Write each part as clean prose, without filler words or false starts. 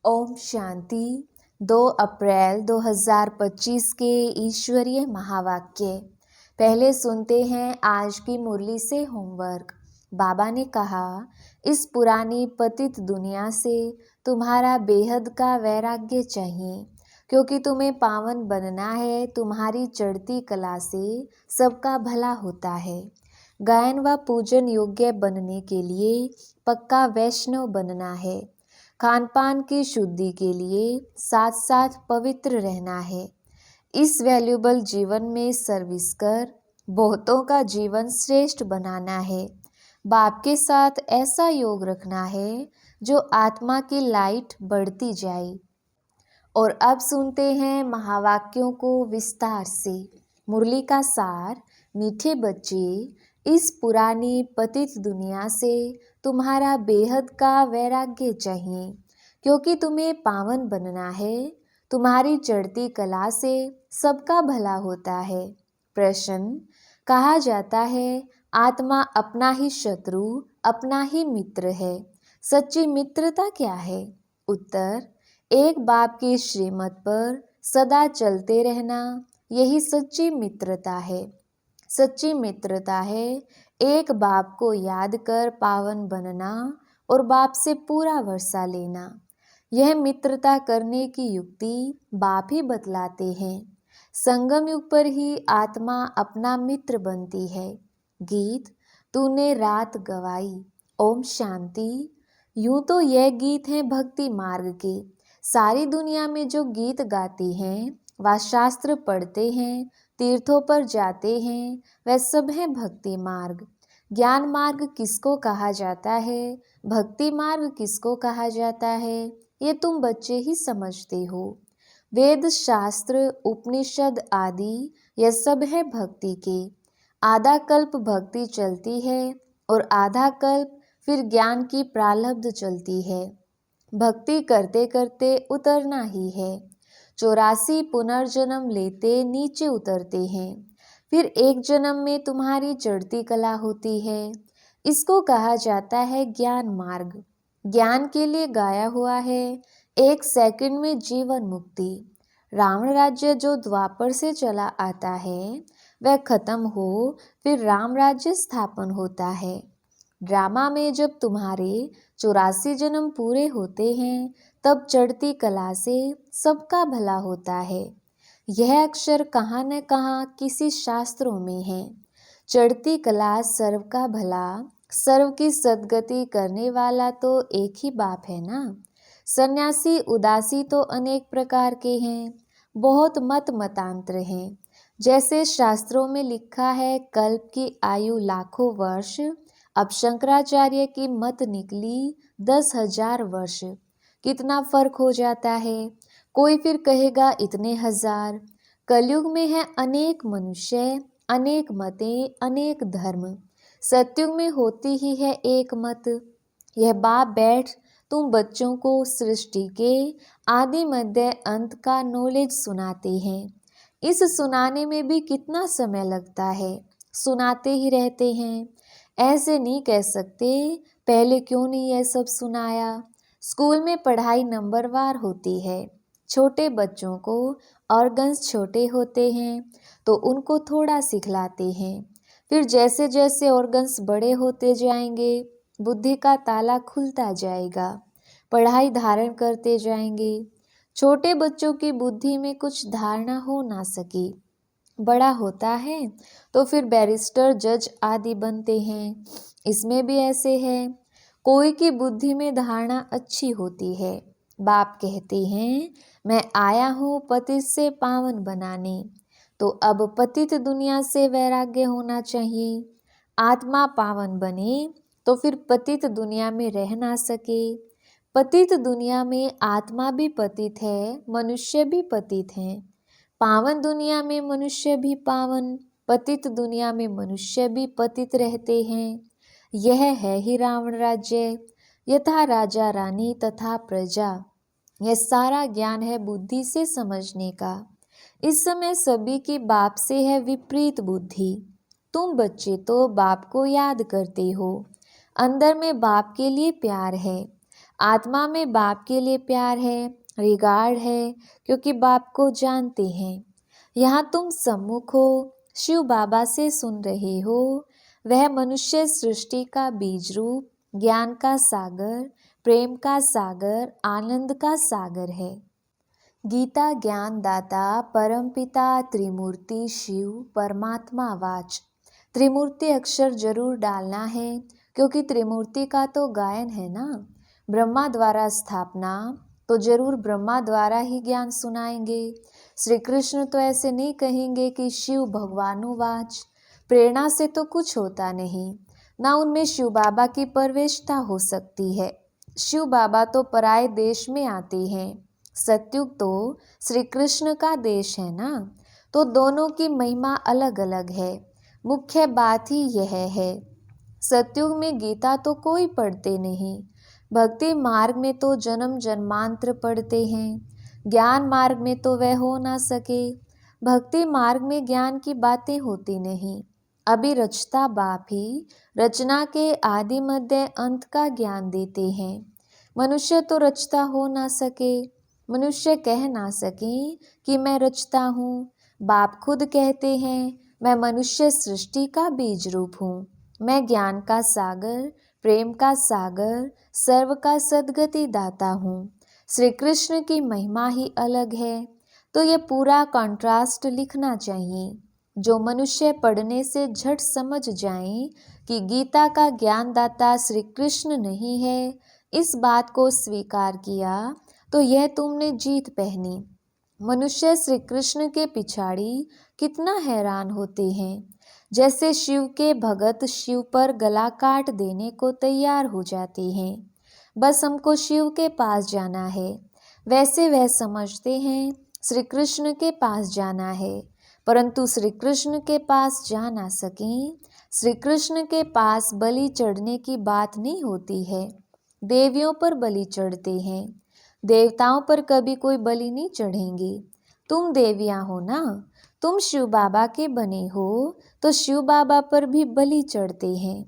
ओम शांति। 2 अप्रैल 2025 के ईश्वरीय महावाक्य। पहले सुनते हैं आज की मुरली से होमवर्क। बाबा ने कहा, इस पुरानी पतित दुनिया से तुम्हारा बेहद का वैराग्य चाहिए, क्योंकि तुम्हें पावन बनना है। तुम्हारी चढ़ती कला से सबका भला होता है। गायन व पूजन योग्य बनने के लिए पक्का वैष्णव बनना है। खान पान की शुद्धि के लिए साथ साथ पवित्र रहना है। इस वैल्यूबल जीवन में सर्विस कर बहुतों का जीवन श्रेष्ठ बनाना है। बाप के साथ ऐसा योग रखना है जो आत्मा की लाइट बढ़ती जाए। और अब सुनते हैं महावाक्यों को विस्तार से। मुरली का सार। मीठे बच्चे, इस पुरानी पतित दुनिया से तुम्हारा बेहद का वैराग्य चाहिए, क्योंकि तुम्हें पावन बनना है। तुम्हारी चढ़ती कला से सबका भला होता है। प्रश्न। कहा जाता है आत्मा अपना ही शत्रु, अपना ही मित्र है। सच्ची मित्रता क्या है? उत्तर। एक बाप की श्रीमत पर सदा चलते रहना, यही सच्ची मित्रता है। सच्ची मित्रता है एक बाप को याद कर पावन बनना और बाप से पूरा वर्षा लेना। यह मित्रता करने की युक्ति बाप ही बतलाते हैं। संगम युग पर ही आत्मा अपना मित्र बनती है। गीत। तूने रात गवाई। ओम शांति। यूं तो यह गीत है भक्ति मार्ग के। सारी दुनिया में जो गीत गाते हैं व शास्त्र पढ़ते हैं, तीर्थों पर जाते हैं, वह सब है भक्ति मार्ग। ज्ञान मार्ग किसको कहा जाता है, भक्ति मार्ग किसको कहा जाता है, ये तुम बच्चे ही समझते हो। वेद शास्त्र उपनिषद आदि यह सब है भक्ति के। आधा कल्प भक्ति चलती है और आधा कल्प फिर ज्ञान की प्रारब्ध चलती है। भक्ति करते करते उतरना ही है। 84 पुनर्जन्म लेते नीचे उतरते हैं। फिर एक जन्म में तुम्हारी चढ़ती कला होती है। इसको कहा जाता है ज्ञान मार्ग। ज्ञान के लिए गाया हुआ है 1 सेकंड में जीवन मुक्ति। रावण राज्य जो द्वापर से चला आता है वह खत्म हो, फिर राम राज्य स्थापन होता है। ड्रामा में जब तुम्हारे 84 जन्म पूरे होते हैं, तब चढ़ती कला से सबका भला होता है। यह अक्षर कहाँ न कहाँ किसी शास्त्रों में है। चढ़ती कला सर्व का भला, सर्व की सद्गति करने वाला तो एक ही बाप है ना। सन्यासी उदासी तो अनेक प्रकार के हैं, बहुत मत मतांतर हैं। जैसे शास्त्रों में लिखा है कल्प की आयु लाखों वर्ष, अब शंकराचार्य की मत निकली 10,000 वर्ष। कितना फर्क हो जाता है। कोई फिर कहेगा इतने हजार। कलयुग में है अनेक मनुष्य, अनेक मतें, अनेक धर्म। सतयुग में होती ही है एक मत। यह बाप बैठ तुम बच्चों को सृष्टि के आदि मध्य अंत का नॉलेज सुनाते हैं। इस सुनाने में भी कितना समय लगता है, सुनाते ही रहते हैं। ऐसे नहीं कह सकते पहले क्यों नहीं यह सब सुनाया। स्कूल में पढ़ाई नंबरवार होती है। छोटे बच्चों को ऑर्गन्स छोटे होते हैं तो उनको थोड़ा सिखलाते हैं। फिर जैसे जैसे ऑर्गन्स बड़े होते जाएंगे, बुद्धि का ताला खुलता जाएगा, पढ़ाई धारण करते जाएंगे। छोटे बच्चों की बुद्धि में कुछ धारणा हो ना सकी, बड़ा होता है तो फिर बैरिस्टर जज आदि बनते हैं। इसमें भी ऐसे है। कोई की बुद्धि में धारणा अच्छी होती है। बाप कहते हैं मैं आया हूँ पतित से पावन बनाने, तो अब पतित दुनिया से वैराग्य होना चाहिए। आत्मा पावन बने तो फिर पतित दुनिया में रह ना सके। पतित दुनिया में आत्मा भी पतित है, मनुष्य भी पतित हैं। पावन दुनिया में मनुष्य भी पावन, पतित दुनिया में मनुष्य भी पतित रहते हैं। यह है ही रावण राज्य। यथा राजा रानी तथा प्रजा। यह सारा ज्ञान है बुद्धि से समझने का। इस समय सभी की बाप से है विपरीत बुद्धि। तुम बच्चे तो बाप को याद करते हो, अंदर में बाप के लिए प्यार है। आत्मा में बाप के लिए प्यार है, रिगार्ड है, क्योंकि बाप को जानते हैं। यहाँ तुम सम्मुख हो, शिव बाबा से सुन रहे हो। वह मनुष्य सृष्टि का बीज रूप, ज्ञान का सागर, प्रेम का सागर, आनंद का सागर है। गीता ज्ञान दाता परमपिता त्रिमूर्ति शिव परमात्मा वाच। त्रिमूर्ति अक्षर जरूर डालना है, क्योंकि त्रिमूर्ति का तो गायन है ना। ब्रह्मा द्वारा स्थापना, तो जरूर ब्रह्मा द्वारा ही ज्ञान सुनाएंगे। श्री कृष्ण तो ऐसे नहीं कहेंगे कि शिव भगवानुवाच। प्रेरणा से तो कुछ होता नहीं, ना उनमें शिव बाबा की प्रवेशता हो सकती है। शिव बाबा तो पराये देश में आते हैं। सत्युग तो श्री कृष्ण का देश है ना, तो दोनों की महिमा अलग अलग है। मुख्य बात ही यह है। सत्युग में गीता तो कोई पढ़ते नहीं, भक्ति मार्ग में तो जन्म जन्मांतर पढ़ते हैं, ज्ञान मार्ग में तो वह हो ना सके। भक्ति मार्ग में ज्ञान की बातें होती नहीं। अभी रचता बाप ही रचना के आदि मध्य अंत का ज्ञान देते हैं। मनुष्य तो रचता हो ना सके, मनुष्य कह ना सके कि मैं रचता हूँ। बाप खुद कहते हैं, मैं मनुष्य सृष्टि का बीज रूप हूँ। मैं ज्ञान का सागर, प्रेम का सागर, सर्व का सद्गति दाता हूँ। श्री कृष्ण की महिमा ही अलग है। तो ये पूरा कॉन्ट्रास्ट लिखना चाहिए, जो मनुष्य पढ़ने से झट समझ जाएं कि गीता का ज्ञानदाता श्री कृष्ण नहीं है। इस बात को स्वीकार किया तो यह तुमने जीत पहनी। मनुष्य श्री कृष्ण के पिछाड़ी कितना हैरान होते हैं। जैसे शिव के भगत शिव पर गला काट देने को तैयार हो जाते हैं। बस हमको शिव के पास जाना है, वैसे वह समझते हैं श्री कृष्ण के पास जाना है, परंतु श्री कृष्ण के पास जा ना सकें। श्री कृष्ण के पास बलि चढ़ने की बात नहीं होती है। देवियों पर बलि चढ़ते हैं, देवताओं पर कभी कोई बलि नहीं चढ़ेंगे। तुम देवियां हो ना, तुम शिव बाबा के बने हो, तो शिव बाबा पर भी बलि चढ़ते हैं।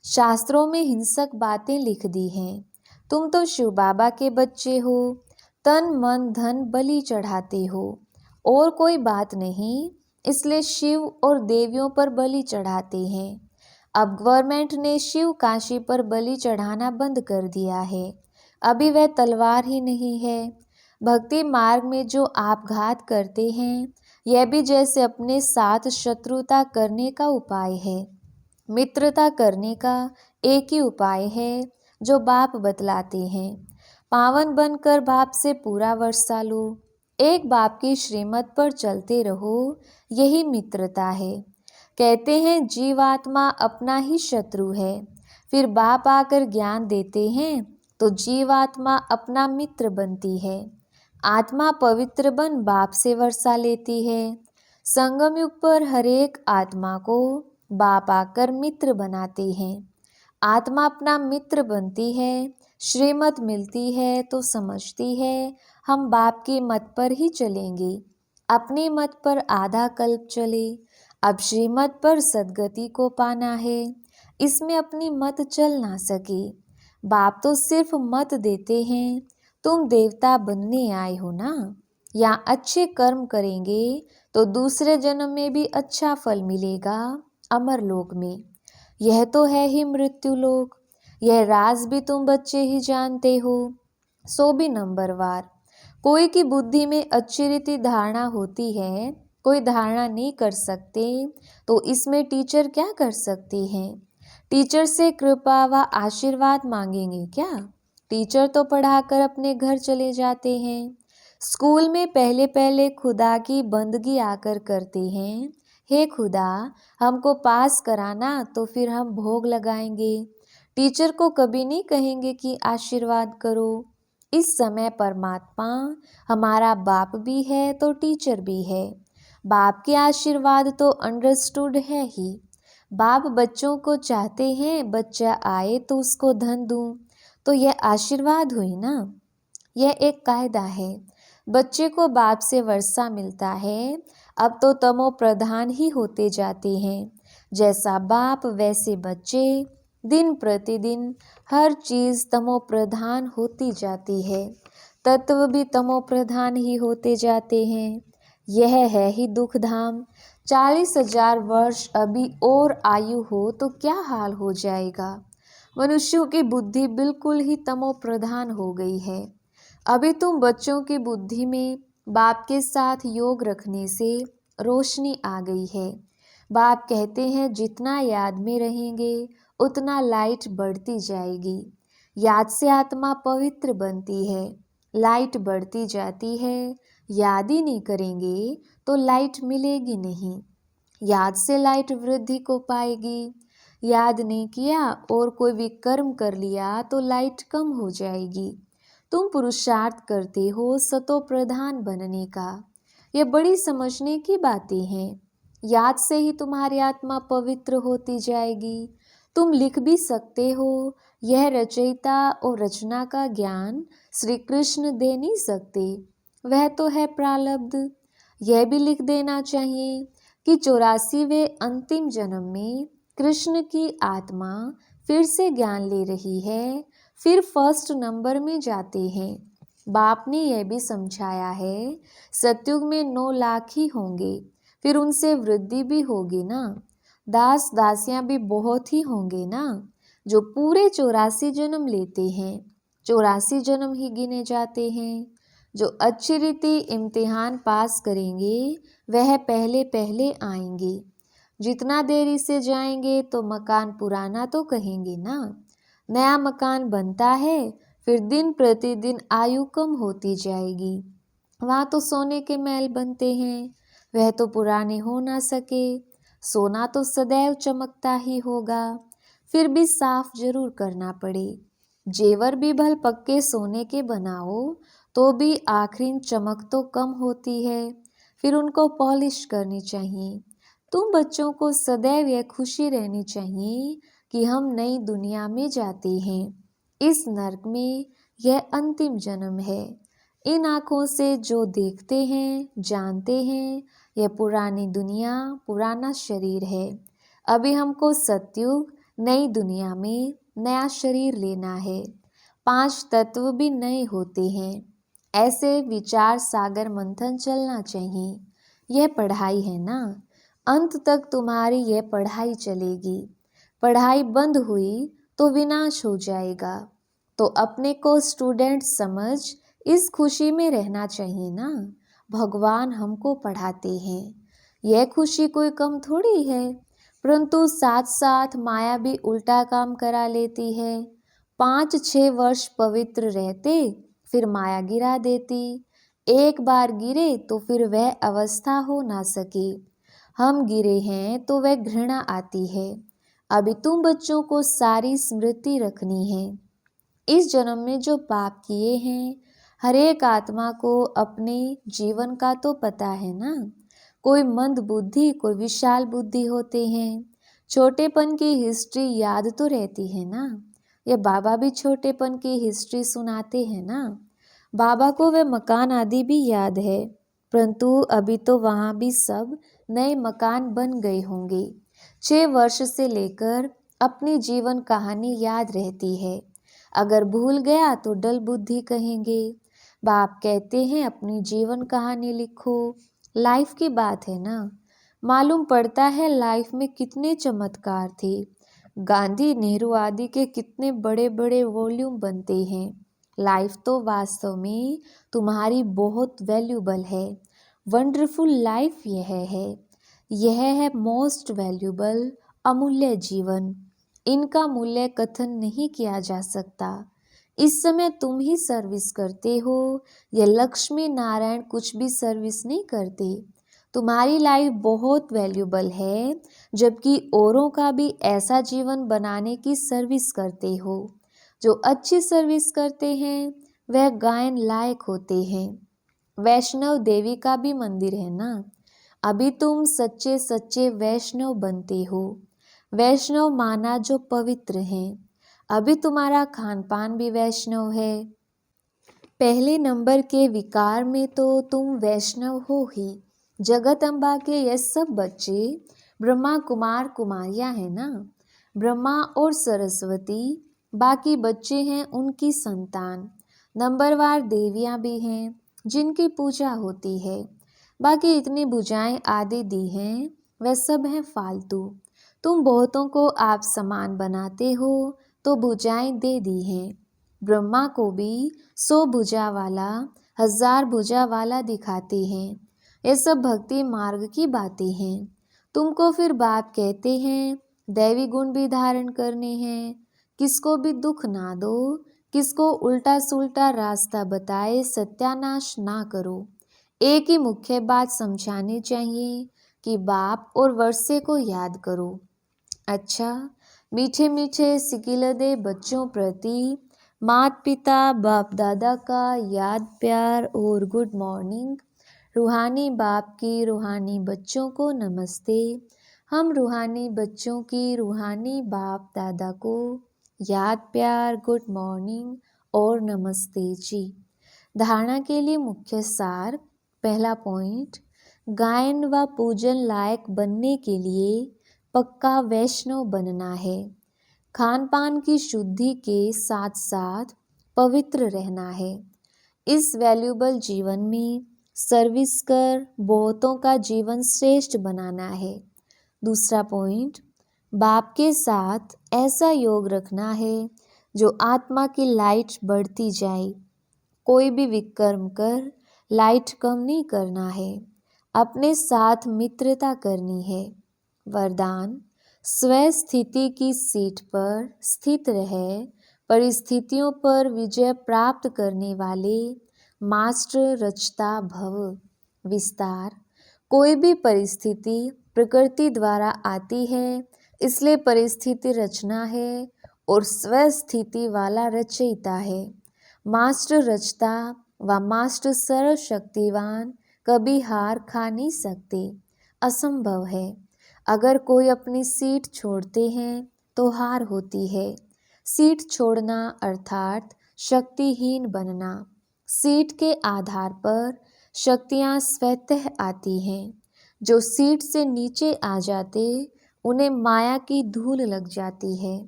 शास्त्रों में हिंसक बातें लिख दी हैं। तुम तो शिव बाबा के बच्चे हो, तन मन धन बलि चढ़ाते हो, और कोई बात नहीं। इसलिए शिव और देवियों पर बलि चढ़ाते हैं। अब गवर्नमेंट ने शिव काशी पर बलि चढ़ाना बंद कर दिया है। अभी वह तलवार ही नहीं है। भक्ति मार्ग में जो आपघात करते हैं, यह भी जैसे अपने साथ शत्रुता करने का उपाय है। मित्रता करने का एक ही उपाय है, जो बाप बतलाते हैं। पावन बनकर बाप से पूरा वर्षा लो, एक बाप की श्रीमत पर चलते रहो, यही मित्रता है। कहते हैं जीवात्मा अपना ही शत्रु है, फिर बाप आकर ज्ञान देते हैं तो जीवात्मा अपना मित्र बनती है। आत्मा पवित्र बन बाप से वर्षा लेती है। संगम युग पर हरेक आत्मा को बाप आकर मित्र बनाते हैं। आत्मा अपना मित्र बनती है, श्रीमत मिलती है तो समझती है हम बाप की मत पर ही चलेंगे। अपनी मत पर आधा कल्प चले, अब श्रीमत पर सद्गति को पाना है, इसमें अपनी मत चल ना सके। बाप तो सिर्फ मत देते हैं, तुम देवता बनने आए हो ना। या अच्छे कर्म करेंगे तो दूसरे जन्म में भी अच्छा फल मिलेगा, अमर लोक में। यह तो है ही मृत्यु लोक। यह राज भी तुम बच्चे ही जानते हो, सो भी नंबरवार। कोई की बुद्धि में अच्छी रीति धारणा होती है, कोई धारणा नहीं कर सकते, तो इसमें टीचर क्या कर सकते हैं? टीचर से कृपा व आशीर्वाद मांगेंगे क्या? टीचर तो पढ़ाकर अपने घर चले जाते हैं। स्कूल में पहले पहले खुदा की बंदगी आकर करते हैं। हे खुदा, हमको पास कराना, तो फिर हम भोग लगाएंगे। टीचर को कभी नहीं कहेंगे कि आशीर्वाद करो। इस समय परमात्मा हमारा बाप भी है तो टीचर भी है। बाप के आशीर्वाद तो अंडरस्टूड है ही। बाप बच्चों को चाहते हैं बच्चा आए तो उसको धन दूं, तो यह आशीर्वाद हुई ना। यह एक कायदा है। बच्चे को बाप से वर्षा मिलता है। अब तो तमो प्रधान ही होते जाते हैं। जैसा बाप वैसे बच्चे। दिन प्रतिदिन हर चीज़ तमो प्रधान होती जाती है, तत्व भी तमो प्रधान ही होते जाते हैं। यह है ही दुख धाम। 40,000 वर्ष अभी और आयु हो तो क्या हाल हो जाएगा। मनुष्यों की बुद्धि बिल्कुल ही तमो प्रधान हो गई है। अभी तुम बच्चों की बुद्धि में बाप के साथ योग रखने से रोशनी आ गई है। बाप कहते हैं जितना याद में रहेंगे उतना लाइट बढ़ती जाएगी। याद से आत्मा पवित्र बनती है, लाइट बढ़ती जाती है। याद ही नहीं करेंगे तो लाइट मिलेगी नहीं। याद से लाइट वृद्धि को पाएगी। याद नहीं किया और कोई विकर्म कर लिया तो लाइट कम हो जाएगी। तुम पुरुषार्थ करते हो सतो प्रधान बनने का। ये बड़ी समझने की बातें हैं। याद से ही तुम्हारी आत्मा पवित्र होती जाएगी। तुम लिख भी सकते हो। यह रचयिता और रचना का ज्ञान श्री कृष्ण दे नहीं सकते, वह तो है प्रारब्ध। यह भी लिख देना चाहिए कि 84वें अंतिम जन्म में कृष्ण की आत्मा फिर से ज्ञान ले रही है, फिर फर्स्ट नंबर में जाते हैं। बाप ने यह भी समझाया है सतयुग में 9 लाख ही होंगे, फिर उनसे वृद्धि भी होगी ना। दास दासियां भी बहुत ही होंगे ना, जो पूरे 84 जन्म लेते हैं। 84 जन्म ही गिने जाते हैं। जो अच्छी रीति इम्तिहान पास करेंगे वह पहले पहले आएंगे। जितना देरी से जाएंगे तो मकान पुराना तो कहेंगे ना। नया मकान बनता है, फिर दिन प्रतिदिन आयु कम होती जाएगी। वहाँ तो सोने के महल बनते हैं, वह तो पुराने हो ना सके। सोना तो सदैव चमकता ही होगा, फिर भी साफ जरूर करना पड़े। जेवर भी भल पक्के सोने के बनाओ तो भी आखिरी चमक तो कम होती है, फिर उनको पॉलिश करनी चाहिए। तुम बच्चों को सदैव यह खुशी रहनी चाहिए कि हम नई दुनिया में जाते हैं। इस नरक में यह अंतिम जन्म है। इन आँखों से जो देखते हैं जानते हैं यह पुरानी दुनिया पुराना शरीर है। अभी हमको सतयुग नई दुनिया में नया शरीर लेना है। 5 तत्व भी नए होते हैं। ऐसे विचार सागर मंथन चलना चाहिए। यह पढ़ाई है ना, अंत तक तुम्हारी यह पढ़ाई चलेगी। पढ़ाई बंद हुई तो विनाश हो जाएगा। तो अपने को स्टूडेंट समझ इस खुशी में रहना चाहिए ना। भगवान हमको पढ़ाते हैं, यह खुशी कोई कम थोड़ी है। परंतु साथ साथ माया भी उल्टा काम करा लेती है। 5-6 वर्ष पवित्र रहते, फिर माया गिरा देती। एक बार गिरे तो फिर वह अवस्था हो ना सके। हम गिरे हैं तो वह घृणा आती है। अभी तुम बच्चों को सारी स्मृति रखनी है। इस जन्म में जो पाप किए हैं, हर एक आत्मा को अपने जीवन का तो पता है ना। कोई मंद बुद्धि कोई विशाल बुद्धि होते हैं। छोटेपन की हिस्ट्री याद तो रहती है ना। ये बाबा भी छोटेपन की हिस्ट्री सुनाते हैं ना। बाबा को वह मकान आदि भी याद है, परंतु अभी तो वहाँ भी सब नए मकान बन गए होंगे। 6 वर्ष से लेकर अपनी जीवन कहानी याद रहती है। अगर भूल गया तो डल बुद्धि कहेंगे। बाप कहते हैं अपनी जीवन कहानी लिखो। लाइफ की बात है ना। मालूम पड़ता है लाइफ में कितने चमत्कार थे। गांधी नेहरू आदि के कितने बड़े बड़े वॉल्यूम बनते हैं। लाइफ तो वास्तव में तुम्हारी बहुत वैल्यूबल है। वंडरफुल लाइफ यह है। यह है मोस्ट वैल्यूबल अमूल्य जीवन। इनका मूल्य कथन नहीं किया जा सकता। इस समय तुम ही सर्विस करते हो, यह लक्ष्मी नारायण कुछ भी सर्विस नहीं करते। तुम्हारी लाइफ बहुत वैल्यूबल है, जबकि औरों का भी ऐसा जीवन बनाने की सर्विस करते हो। जो अच्छी सर्विस करते हैं वह गायन लायक होते हैं। वैष्णव देवी का भी मंदिर है ना। अभी तुम सच्चे सच्चे वैष्णव बनते हो। वैष्णव माना जो पवित्र हैं। अभी तुम्हारा खान पान भी वैष्णव है। पहले नंबर के विकार में तो तुम वैष्णव हो ही। जगत अम्बा के ये सब बच्चे ब्रह्मा कुमार कुमारियां हैं ना। ब्रह्मा और सरस्वती बाकी बच्चे हैं उनकी संतान। नंबरवार देवियां भी हैं जिनकी पूजा होती है। बाकी इतनी भुजाएं आदि दी हैं वह सब हैं फालतू। तुम बहुतों को आप समान बनाते हो तो भुजाएं दे दी हैं। ब्रह्मा को भी 100 भुजा वाला 1000 भुजा वाला दिखाते हैं। ये सब भक्ति मार्ग की बातें हैं। तुमको फिर बाप कहते हैं दैवी गुण भी धारण करने हैं। किसको भी दुख ना दो, किसको उल्टा सुल्टा रास्ता बताए सत्यानाश ना करो। एक ही मुख्य बात समझानी चाहिए कि बाप और वर्षे को याद करो। अच्छा, मीठे मीठे सिकिलदे बच्चों प्रति माता पिता बाप दादा का याद प्यार और गुड मॉर्निंग। रूहानी बाप की रूहानी बच्चों को नमस्ते। हम रूहानी बच्चों की रूहानी बाप दादा को याद प्यार गुड मॉर्निंग और नमस्ते जी। धारणा के लिए मुख्य सार। पहला पॉइंट, गायन व पूजन लायक बनने के लिए पक्का वैष्णव बनना है। खान पान की शुद्धि के साथ साथ पवित्र रहना है। इस वैल्यूबल जीवन में सर्विस कर बहुतों का जीवन श्रेष्ठ बनाना है। दूसरा पॉइंट, बाप के साथ ऐसा योग रखना है जो आत्मा की लाइट बढ़ती जाए। कोई भी विकर्म कर लाइट कम नहीं करना है। अपने साथ मित्रता करनी है। वरदान, स्व स्थिति की सीट पर स्थित रहे परिस्थितियों पर विजय प्राप्त करने वाले मास्टर रचता भव। विस्तार, कोई भी परिस्थिति प्रकृति द्वारा आती है, इसलिए परिस्थिति रचना है और स्व स्थिति वाला रचयिता है। मास्टर रचता व मास्टर सर्वशक्तिवान कभी हार खा नहीं सकते, असंभव है। अगर कोई अपनी सीट छोड़ते हैं तो हार होती है। सीट छोड़ना अर्थात शक्तिहीन बनना। सीट के आधार पर शक्तियाँ स्वतः आती हैं। जो सीट से नीचे आ जाते उन्हें माया की धूल लग जाती है।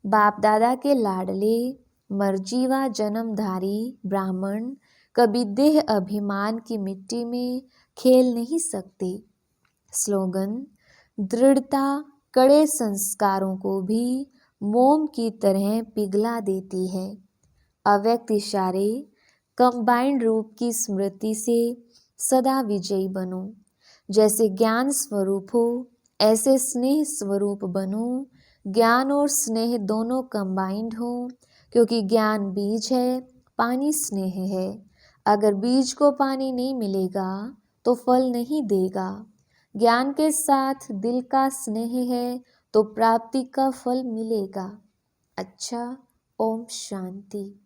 बाप दादा के लाडले मर्जीवा जन्मधारी ब्राह्मण कभी देह अभिमान की मिट्टी में खेल नहीं सकते। स्लोगन, दृढ़ता कड़े संस्कारों को भी मोम की तरह पिघला देती है। अव्यक्त इशारे, कंबाइंड रूप की स्मृति से सदा विजयी बनो। जैसे ज्ञान स्वरूप हो ऐसे स्नेह स्वरूप बनो। ज्ञान और स्नेह दोनों कंबाइंड हो, क्योंकि ज्ञान बीज है, पानी स्नेह है। अगर बीज को पानी नहीं मिलेगा तो फल नहीं देगा। ज्ञान के साथ दिल का स्नेह है तो प्राप्ति का फल मिलेगा। अच्छा, ओम शांति।